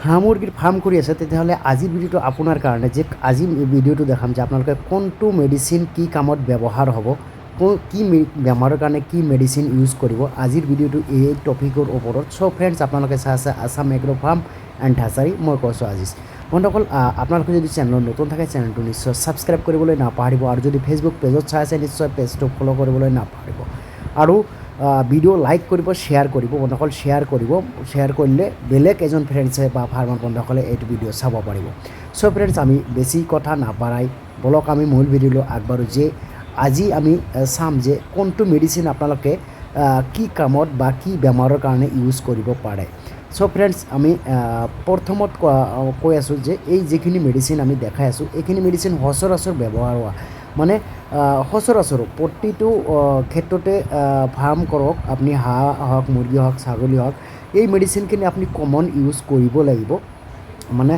হাঁহ মুৰগিৰ ফাৰ্ম কৰি আছে তেতিয়াহ'লে আজিৰ ভিডিঅ'টো আপোনাৰ কাৰণে যে আজি ভিডিঅ'টো দেখাম যে আপোনালোকে কোনটো মেডিচিন কি কামত ব্যৱহাৰ হ'ব কি বেমাৰৰ কাৰণে কি মেডিচিন ইউজ কৰিব আজিৰ ভিডিঅ'টো এই টপিকৰ ওপৰত সো ফ্ৰেণ্ডছ আপোনালোকে চাই আছে আসাম এগ্ৰো ফাৰ্ম এণ্ড হাচাৰী মই কৈছোঁ আজিজ বন্ধুসকল আপোনালোকে যদি চেনেলত নতুন থাকে চেনেলটো নিশ্চয় ছাবস্ক্ৰাইব কৰিবলৈ নাপাহৰিব আৰু যদি ফেচবুক পেজত চাই আছে নিশ্চয় পেজটো ফ'ল' কৰিবলৈ নাপাহৰিব আৰু ভিডিঅ' লাইক কৰিব শ্বেয়াৰ কৰিব বন্ধুসকল শ্বেয়াৰ কৰিলে বেলেগ এজন ফ্ৰেণ্ডছে বা ফাৰ্মাৰ বন্ধুসকলে এইটো ভিডিঅ' চাব পাৰিব চ' ফ্ৰেণ্ডছ আমি বেছি কথা নাপাৰাই বলক আমি মূল ভিডিঅ'লৈ আগবাঢ়ো যে আজি আমি চাম যে কোনটো মেডিচিন আপোনালোকে কি কামত বা কি বেমাৰৰ কাৰণে ইউজ কৰিব পাৰে চ' ফ্ৰেণ্ডছ আমি প্ৰথমত কৈ আছোঁ যে এই যিখিনি মেডিচিন আমি দেখাই আছোঁ এইখিনি মেডিচিন সচৰাচৰ ব্যৱহাৰ হোৱা মানে সচৰাচৰ প্ৰতিটো ক্ষেত্ৰতে ফাৰ্ম কৰক আপুনি হাঁহ হওক মুৰ্গী হওক ছাগলী হওক এই মেডিচিনখিনি আপুনি কমন ইউজ কৰিব লাগিব মানে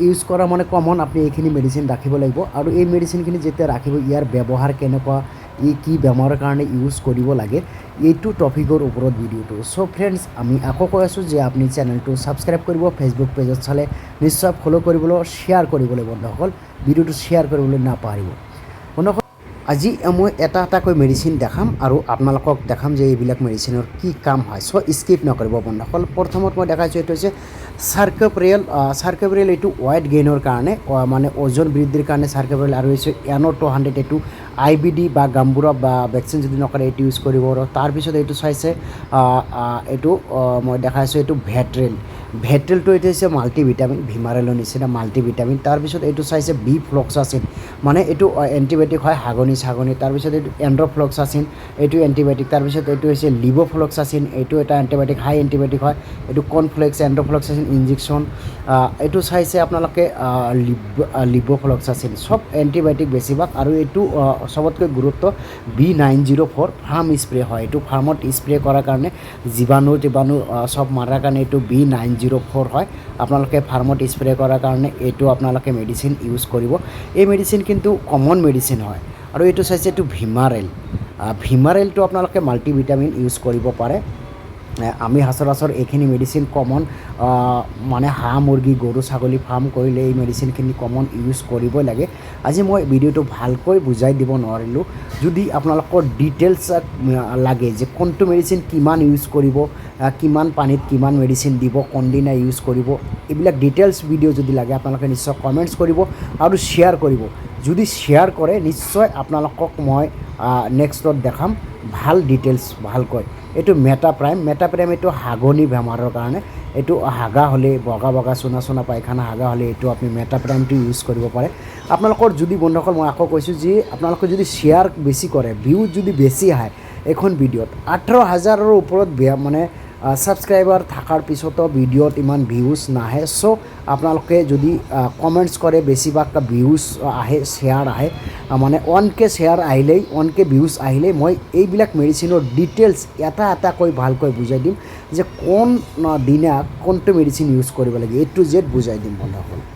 ইউজ কৰা মানে কমন আপুনি এইখিনি মেডিচিন ৰাখিব লাগিব আৰু এই মেডিচিনখিনি যেতিয়া ৰাখিব ইয়াৰ ব্যৱহাৰ কেনেকুৱা ই কি বেমাৰৰ কাৰণে ইউজ কৰিব লাগে এইটো টপিকৰ ওপৰত ভিডিঅ'টো চ' ফ্ৰেণ্ডছ আমি আকৌ কৈ আছোঁ যে আপুনি চেনেলটো ছাবস্ক্ৰাইব কৰিব ফেচবুক পেজত চালে নিশ্চয় ফ'ল' কৰিবলৈ শ্বেয়াৰ কৰিবলৈ বন্ধুসকল ভিডিঅ'টো শ্বেয়াৰ কৰিবলৈ নাপাহৰিব বন্ধুসকল আজি মই এটাকৈ মেডিচিন দেখাম আৰু আপোনালোকক দেখাম যে এইবিলাক মেডিচিনৰ কি কাম হয় চ' স্কিপ নকৰিব বন্ধুসকল প্ৰথমত মই দেখাইছোঁ এইটো হৈছে চাৰ্কোপ্ৰেল এইটো ৱেইট গেইনৰ কাৰণে মানে ওজন বৃদ্ধিৰ কাৰণে চাৰ্কোপ্ৰেল আৰু হৈছে এনো 200 এইটো IBD বা গাম্বুৰা বা ভেকচিন যদি নকৰে এইটো ইউজ কৰিব আৰু তাৰপিছত এইটো চাইছে এইটো মই দেখাইছোঁ এইটো ভেট্ৰেলটো এইটো হৈছে মাল্টিভিটামিন ভিমাৰেলৰ নিচিনা মাল্টিভিটামিন তাৰপিছত এইটো চাইছে বিফ্লক্সাচিন মানে এইটো এণ্টিবায়'টিক হয় হাগনি তাৰপিছত এইটো এণ্ড্ৰফ্লক্সাচিন এইটো এণ্টিবায়'টিক তাৰপিছত এইটো হৈছে লিভোফ্লক্সাচিন এইটো এটা এণ্টিবায়'টিক হাই এণ্টিবায়'টিক হয় এইটো কনফ্লেক্স এণ্ড্ৰফ্লক্সাচিন ইনজেকশ্যন এইটো চাইছে আপোনালোকে লিভোফ্লক্সাচিন চব এণ্টিবায়'টিক বেছিভাগ আৰু এইটো সবতকৈ গুৰুত্ব B904 ফাৰ্ম স্প্ৰে হয় এইটো ফাৰ্মত স্প্ৰে কৰাৰ কাৰণে জীৱাণু সব মাৰাৰ কাৰণে এইটো B904 হয় আপোনালোকে ফাৰ্মত স্প্ৰে কৰাৰ কাৰণে এইটো আপোনালোকে মেডিচিন ইউজ কৰিব এই মেডিচিন কিন্তু কমন মেডিচিন হয় আৰু এইটো চাইছে এইটো ভিমাৰেলটো আপোনালোকে মাল্টিভিটামিন ইউজ কৰিব পাৰে আমি সচৰাচৰ এইখিনি মেডিচিন কমন মানে হাঁহ মুৰ্গী গৰু ছাগলী ফাৰ্ম কৰিলে এই মেডিচিনখিনি কমন ইউজ কৰিবই লাগে আজি মই ভিডিঅ'টো ভালকৈ বুজাই দিব নোৱাৰিলোঁ যদি আপোনালোকৰ ডিটেইলছ লাগে যে কোনটো মেডিচিন কিমান ইউজ কৰিব কিমান পানীত কিমান মেডিচিন দিব কোনদিনা ইউজ কৰিব এইবিলাক ডিটেইলছ ভিডিঅ' যদি লাগে আপোনালোকে নিশ্চয় কমেণ্টছ কৰিব আৰু শ্বেয়াৰ কৰিব যদি শ্বেয়াৰ কৰে নিশ্চয় আপোনালোকক মই নেক্সটত দেখাম ভাল ডিটেইলছ ভালকৈ এইটো মেটাপ্ৰাইম এইটো হাগনি বেমাৰৰ কাৰণে এইটো হাগা হ'লে বগা চুনা পায়খানা হাগা হ'লে এইটো আপুনি মেটাপ্ৰাইমটো ইউজ কৰিব পাৰে আপোনালোকৰ যদি বন্ধুসকল মই আকৌ কৈছোঁ যে আপোনালোকে যদি শ্বেয়াৰ বেছি কৰে ভিউজ যদি বেছি আহে এখন ভিডিঅ'ত 18,000ৰ ওপৰত মানে ছাবস্ক্ৰাইবাৰ থকাৰ পিছতো ভিডিঅ'ত ইমান ভিউজ নাহে চ' আপোনালোকে যদি কমেণ্টছ কৰে বেছিভাগ ভিউজ আহে শ্বেয়াৰ আহে মানে 1K শ্বেয়াৰ আহিলেই 1K ভিউজ আহিলেই মই এইবিলাক মেডিচিনৰ ডিটেইলছ এটাকৈ ভালকৈ বুজাই দিম যে কোন দিনা কোনটো মেডিচিন ইউজ কৰিব লাগে A to Z বুজাই দিম বন্ধুসকল